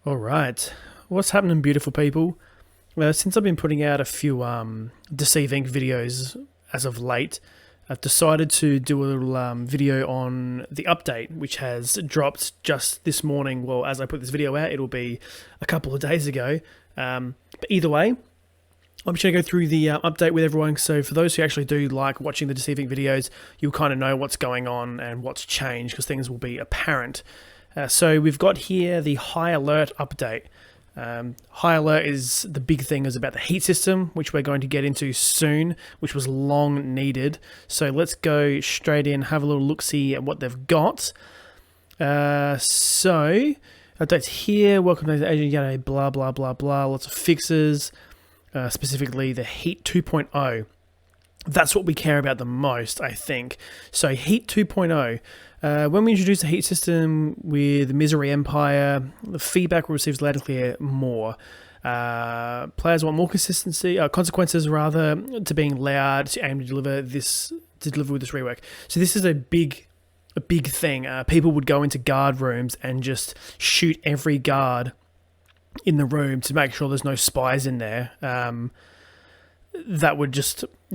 All right. What's happening, beautiful people? Since I've been putting out a few Deceive Inc videos as of late, I've decided to do a little video on the update, which has dropped just this morning. Well, as I put this video out, it'll be a couple of days ago. But either way, I'm just going to go through the update with everyone. So for those who actually do like watching the Deceive Inc videos, you'll kind of know what's going on and what's changed because things will be apparent. So we've got here the High Alert update. High Alert is the big thing is about the heat system, which we're going to get into soon, which was long needed. So let's go straight in, have a little look-see at what they've got. So updates here, welcome to the agent, blah, blah, blah, blah, lots of fixes, specifically the Heat 2.0. That's what we care about the most, I think. So Heat 2.0. When we introduced the heat system with Misery Empire, the feedback we received loud and clear more. Players want more consequences rather, to being loud to aim to deliver with this rework. So this is a big thing. People would go into guard rooms and just shoot every guard in the room to make sure there's no spies in there. That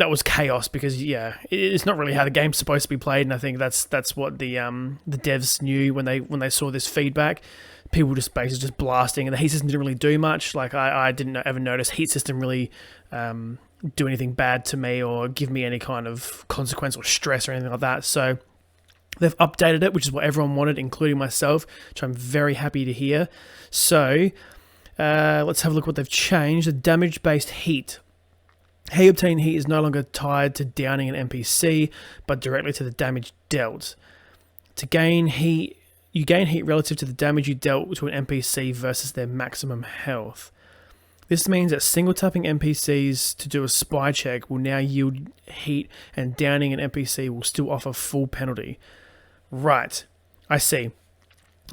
was chaos because it's not really how the game's supposed to be played, and I think that's what the devs knew when they saw this feedback. People just basically just blasting, and the heat system didn't really do much. Like I didn't ever notice heat system really do anything bad to me or give me any kind of consequence or stress or anything like that. So they've updated it, which is what everyone wanted, including myself, which I'm very happy to hear. So let's have a look what they've changed. The damage-based heat. How you obtain heat is no longer tied to downing an NPC, but directly to the damage dealt. To gain heat, you gain heat relative to the damage you dealt to an NPC versus their maximum health. This means that single tapping NPCs to do a spy check will now yield heat, and downing an NPC will still offer full penalty. Right, I see.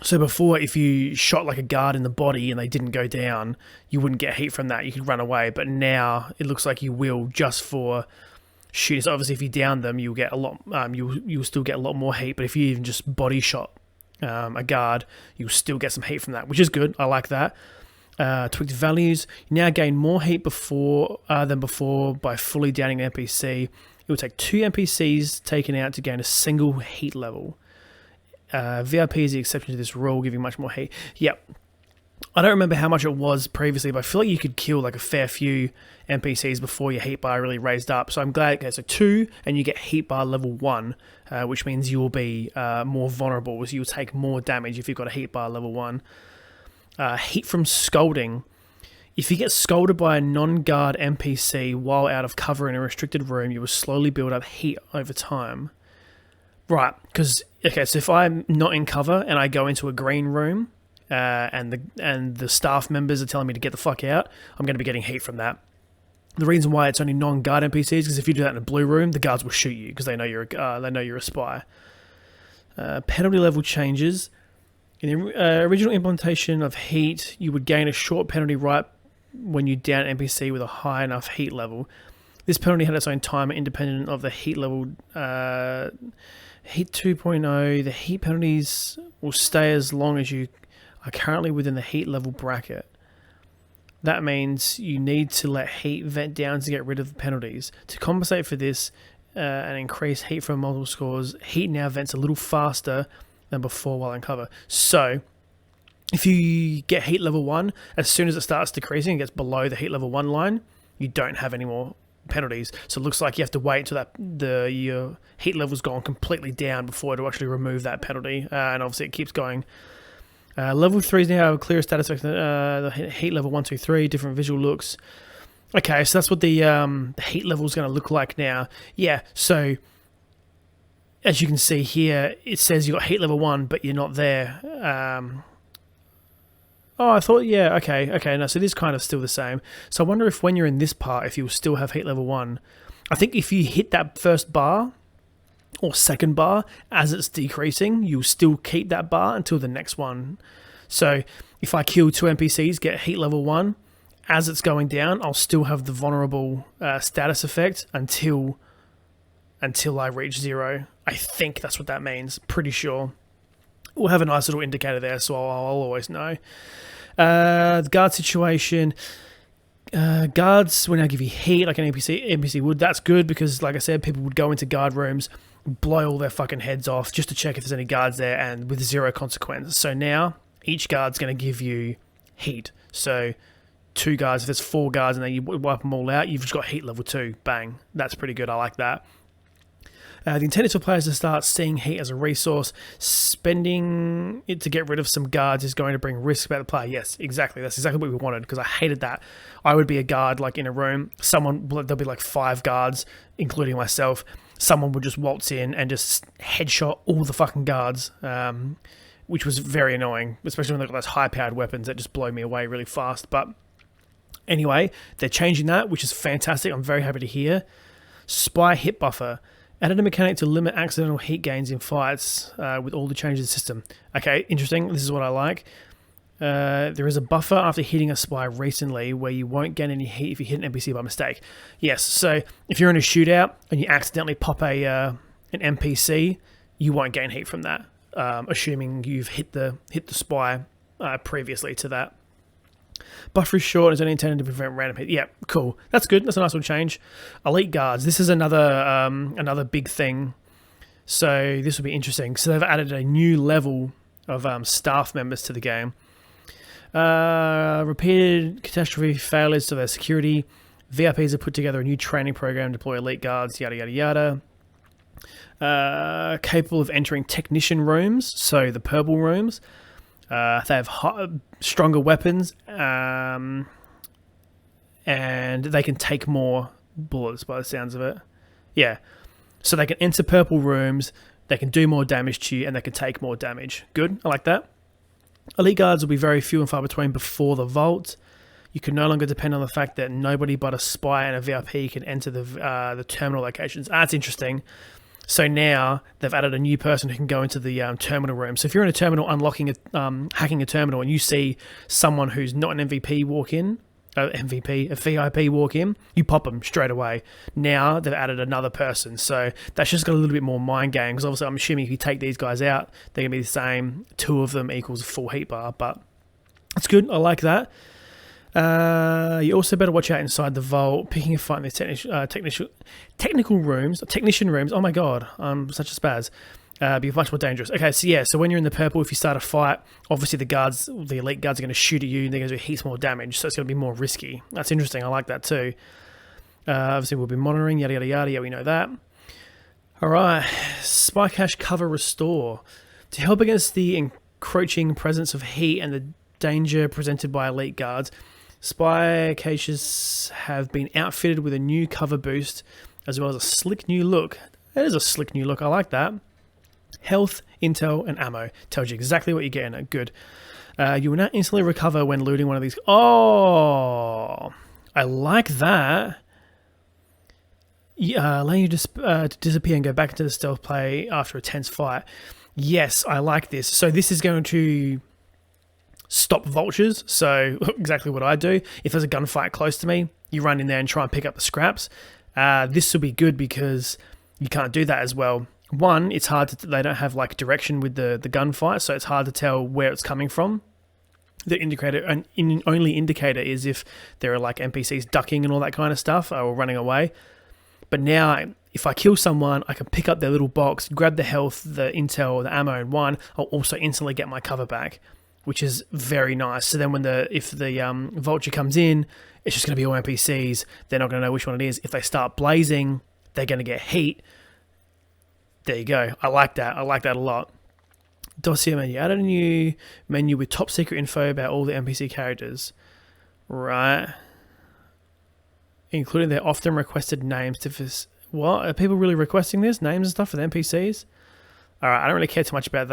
So before, if you shot like a guard in the body and they didn't go down, you wouldn't get heat from that. You could run away. But now it looks like you will just for shooting. So obviously, if you down them, you'll get a lot. You'll still get a lot more heat. But if you even just body shot a guard, you'll still get some heat from that, which is good. I like that. Tweaked values. You now gain more heat than before by fully downing an NPC. It will take 2 NPCs taken out to gain a single heat level. VIP is the exception to this rule, giving much more heat. Yep. I don't remember how much it was previously, but I feel like you could kill like a fair few NPCs before your heat bar really raised up. So I'm glad. Okay, so 2, and you get heat bar level 1, which means you will be more vulnerable. So you'll take more damage if you've got a heat bar level 1. Heat from scalding. If you get scalded by a non-guard NPC while out of cover in a restricted room, you will slowly build up heat over time. Right, because so if I'm not in cover and I go into a green room, and the staff members are telling me to get the fuck out, I'm going to be getting heat from that. The reason why it's only non-guard NPCs is because if you do that in a blue room, the guards will shoot you because they know you're a spy. Penalty level changes. In the original implementation of heat, you would gain a short penalty right when you down an NPC with a high enough heat level. This penalty had its own timer independent of the heat level. Heat 2.0, the heat penalties will stay as long as you are currently within the heat level bracket. That means you need to let heat vent down to get rid of the penalties. To compensate for this and increase heat from multiple scores, heat now vents a little faster than before while in cover. So, if you get heat level 1, as soon as it starts decreasing and gets below the heat level 1 line, you don't have any more penalties. So it looks like you have to wait until your heat level's gone completely down before to actually remove that penalty. And obviously it keeps going. Level 3 is now have a clearer status effect. The heat level 1, 2, 3, different visual looks. Okay, so that's what the heat level is going to look like now. Yeah, so as you can see here, it says you got heat level 1, but you're not there. Oh, I thought, yeah, okay, no, so it is kind of still the same. So I wonder if when you're in this part, if you'll still have heat level 1. I think if you hit that first bar, or second bar, as it's decreasing, you'll still keep that bar until the next one. So if I kill 2 NPCs, get heat level 1, as it's going down, I'll still have the vulnerable status effect until I reach 0. I think that's what that means, pretty sure. We'll have a nice little indicator there, so I'll always know. The guard situation. Guards will now give you heat like an NPC would. That's good because, like I said, people would go into guard rooms, blow all their fucking heads off just to check if there's any guards there, and with zero consequence. So now each guard's going to give you heat. So 2 guards, if there's 4 guards and then you wipe them all out, you've just got heat level 2. Bang. That's pretty good. I like that. The intent is for players to start seeing heat as a resource. Spending it to get rid of some guards is going to bring risk about the player. Yes, exactly. That's exactly what we wanted, because I hated that. I would be a guard like in a room. There'll be like 5 guards, including myself. Someone would just waltz in and just headshot all the fucking guards, which was very annoying, especially when they've got those high-powered weapons that just blow me away really fast. But anyway, they're changing that, which is fantastic. I'm very happy to hear. Spy hit buffer. Added a mechanic to limit accidental heat gains in fights with all the changes in the system. Okay, interesting. This is what I like. There is a buffer after hitting a spy recently where you won't gain any heat if you hit an NPC by mistake. Yes, so if you're in a shootout and you accidentally pop an NPC, you won't gain heat from that, assuming you've hit the spy previously to that. Buffer is short and is only intended to prevent random hit. Yeah, cool. That's good. That's a nice little change. Elite guards. This is another big thing. So this will be interesting. So they've added a new level of staff members to the game. Repeated catastrophe failures to their security. VIPs have put together a new training program to deploy elite guards. Yada yada yada. Capable of entering technician rooms. So the purple rooms. They have stronger weapons, and they can take more bullets by the sounds of it. Yeah. So they can enter purple rooms, they can do more damage to you, and they can take more damage. Good. I like that. Elite guards will be very few and far between before the vault. You can no longer depend on the fact that nobody but a spy and a VIP can enter the terminal locations. That's interesting. So now they've added a new person who can go into the terminal room. So if you're in a terminal hacking a terminal and you see someone who's not an MVP walk in, a VIP walk in, you pop them straight away. Now they've added another person. So that's just got a little bit more mind game, because obviously I'm assuming if you take these guys out, they're going to be the same. 2 of them equals a full heat bar, but that's good. I like that. You also better watch out inside the vault. Picking a fight in the technician rooms. Oh my god, I'm such a spaz. Be much more dangerous. Okay, so yeah, so when you're in the purple, if you start a fight, obviously the elite guards are going to shoot at you, and they're going to do heaps more damage, so it's going to be more risky. That's interesting. I like that too. Obviously, we'll be monitoring. Yada yada yada. Yeah, we know that. All right, spy cache cover restore to help against the encroaching presence of heat and the danger presented by elite guards. Spy caches have been outfitted with a new cover boost, as well as a slick new look. That is a slick new look. I like that. Health, intel, and ammo. Tells you exactly what you're getting at. Good. You will not instantly recover when looting one of these. Oh, I like that. Allowing you to disappear and go back into the stealth play after a tense fight. Yes, I like this. So this is going to stop vultures. So exactly what I do. If there's a gunfight close to me, you run in there and try and pick up the scraps. This will be good because you can't do that as well. One, it's hard to, they don't have like direction with the gunfight, so it's hard to tell where it's coming from. The indicator, only indicator is if there are like NPCs ducking and all that kind of stuff, or running away. But now, if I kill someone, I can pick up their little box, grab the health, the intel, the ammo, and one, I'll also instantly get my cover back, which is very nice. So then if the vulture comes in, it's just going to be all NPCs. They're not going to know which one it is. If they start blazing, they're going to get heat. There you go. I like that. I like that a lot. Dossier menu. Added a new menu with top secret info about all the NPC characters. Right. Including their often requested names. What? Are people really requesting this? Names and stuff for the NPCs? Alright, I don't really care too much about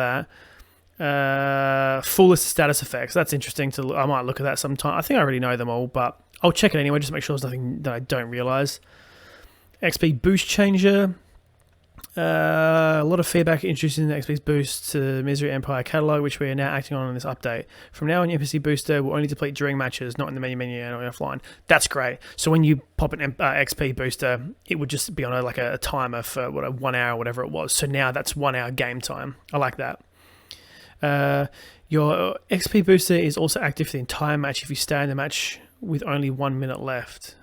that. Full list of status effects. That's interesting. I might look at that sometime. I think I already know them all, but I'll check it anyway just to make sure there's nothing that I don't realise. XP boost changer. A lot of feedback introducing the XP boost to Misery Empire catalog, which we are now acting on in this update. From now on, your NPC booster will only deplete during matches, not in the menu and offline. That's great. So when you pop an XP booster, it would just be on a timer for 1 hour or whatever it was. So now that's 1 hour game time. I like that. Your XP booster is also active for the entire match if you stay in the match with only 1 minute left.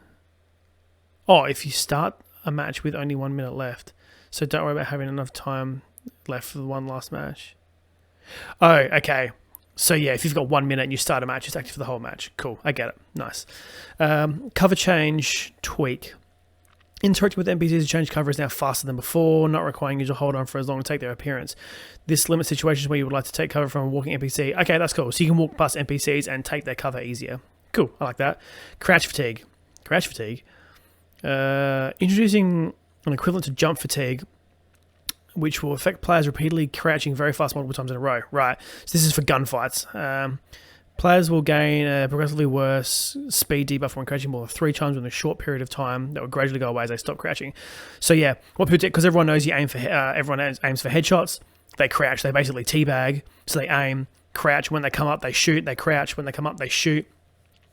Oh, if you start a match with only 1 minute left. So don't worry about having enough time left for the one last match. Oh, okay. So yeah, if you've got 1 minute and you start a match, it's active for the whole match. Cool, I get it. Nice. Cover change, tweak. Interacting with NPCs to change cover is now faster than before, not requiring you to hold on for as long to take their appearance. This limits situations where you would like to take cover from a walking NPC. Okay, that's cool. So you can walk past NPCs and take their cover easier. Cool, I like that. Crouch fatigue. Crouch fatigue. Introducing an equivalent to jump fatigue, which will affect players repeatedly crouching very fast multiple times in a row. Right, so this is for gunfights. Players will gain a progressively worse speed debuff when crouching more than 3 times in a short period of time. That will gradually go away as they stop crouching. So yeah, what people do, because everyone knows you aim for everyone aims for headshots. They crouch. They basically teabag. So they aim, crouch. When they come up, they shoot. They crouch. When they come up, they shoot.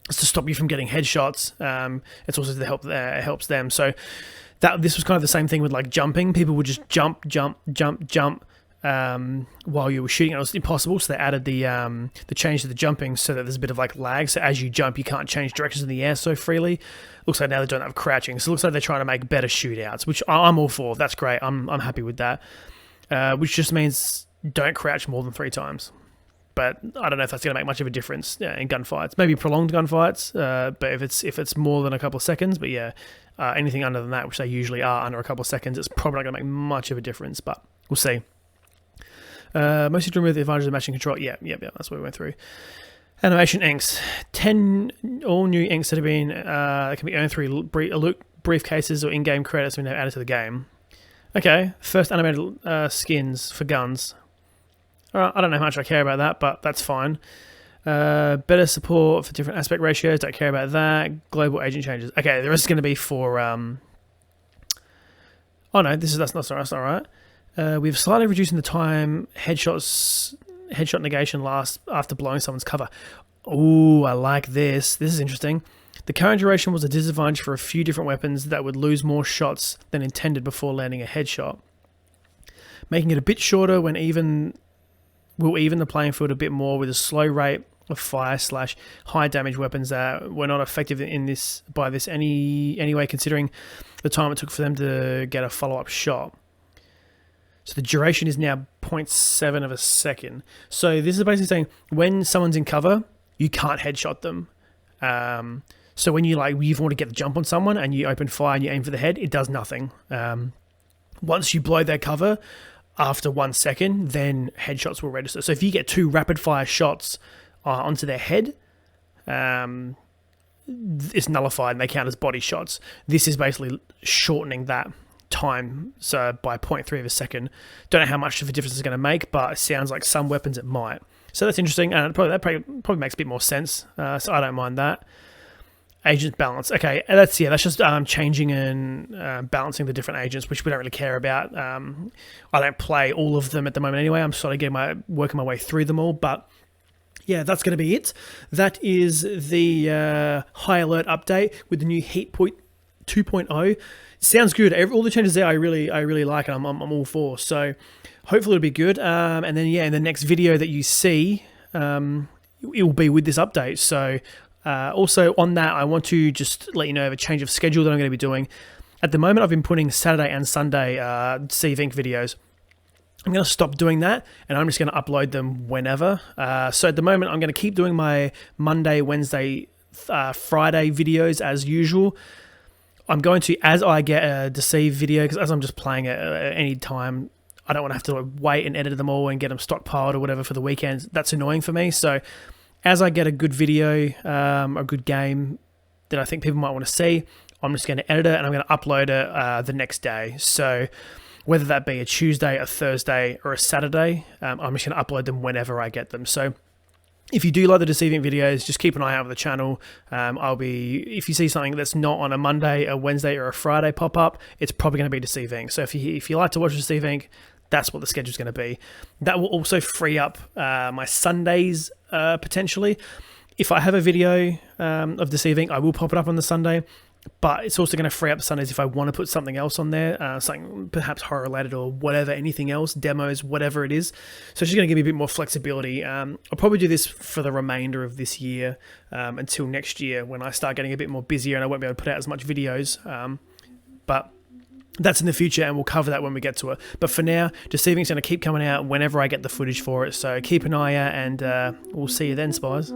It's to stop you from getting headshots. It's also to help. It helps them. So this was kind of the same thing with like jumping. People would just jump. While you were shooting, it was impossible, so they added the change to the jumping so that there's a bit of like lag, so as you jump you can't change directions in the air so freely. Looks like now they don't have crouching, so it looks like they're trying to make better shootouts, which I'm all for. That's great. I'm happy with that, which just means don't crouch more than 3 times. But I don't know if that's going to make much of a difference in gunfights. Maybe prolonged gunfights, but if it's more than a couple of seconds, but yeah, anything under than that, which they usually are under a couple of seconds, it's probably not going to make much of a difference, but we'll see. Mostly to remove the advantage of matching control. Yeah, that's what we went through. Animation inks. 10 all new inks that have been that can be earned through briefcases or in-game credits when they're added to the game. Okay, first animated skins for guns. Alright, I don't know how much I care about that, but that's fine. Better support for different aspect ratios. Don't care about that. Global agent changes. Okay, the rest is going to be for. Oh no, that's not right. We've slightly reducing the time headshot negation lasts after blowing someone's cover. Ooh, I like this. This is interesting. The current duration was a disadvantage for a few different weapons that would lose more shots than intended before landing a headshot. Making it a bit shorter will even the playing field a bit more with a slow rate of fire / high damage weapons that were not effective by this anyway, considering the time it took for them to get a follow-up shot. So the duration is now 0.7 of a second. So this is basically saying when someone's in cover, you can't headshot them. So when you want to get the jump on someone and you open fire and you aim for the head, it does nothing. Once you blow their cover, after 1 second, then headshots will register. So if you get 2 rapid fire shots onto their head, it's nullified and they count as body shots. This is basically shortening that time, so by 0.3 of a second. Don't know how much of a difference it's going to make, but it sounds like some weapons it might. So that's interesting, and that probably makes a bit more sense. So I don't mind that. Agent balance. Okay, that's just changing and balancing the different agents, which we don't really care about. I don't play all of them at the moment anyway. I'm sort of working my way through them all, but yeah, that's going to be it. That is the high alert update with the new Heat Point 2.0. Sounds good. All the changes there I really like, and I'm all for. So hopefully it'll be good. And then in the next video that you see, it will be with this update. So also on that, I want to just let you know of a change of schedule that I'm going to be doing. At the moment, I've been putting Saturday and Sunday Deceive Inc videos. I'm going to stop doing that, and I'm just going to upload them whenever. So at the moment, I'm going to keep doing my Monday, Wednesday, Friday videos as usual. I'm going to, as I get a Deceive video, because as I'm just playing it at any time, I don't want to have to wait and edit them all and get them stockpiled or whatever for the weekends. That's annoying for me. So as I get a good video, a good game that I think people might want to see, I'm just going to edit it and I'm going to upload it the next day. So whether that be a Tuesday, a Thursday, or a Saturday, I'm just going to upload them whenever I get them. So if you do like the Deceive Inc videos, just keep an eye out for the channel. If you see something that's not on a Monday, a Wednesday, or a Friday pop up, it's probably going to be Deceive Inc. So if you like to watch Deceive Inc, that's what the schedule's going to be. That will also free up my Sundays potentially. If I have a video of Deceive Inc, I will pop it up on the Sunday. but it's also going to free up Sundays if I want to put something else on there, something perhaps horror related or whatever, anything else, demos, whatever it is. So she's going to give me a bit more flexibility. I'll probably do this for the remainder of this year until next year when I start getting a bit more busier and I won't be able to put out as much videos. But that's in the future, and we'll cover that when we get to it. But for now, Deceive Inc's going to keep coming out whenever I get the footage for it. So keep an eye out, and we'll see you then, spies.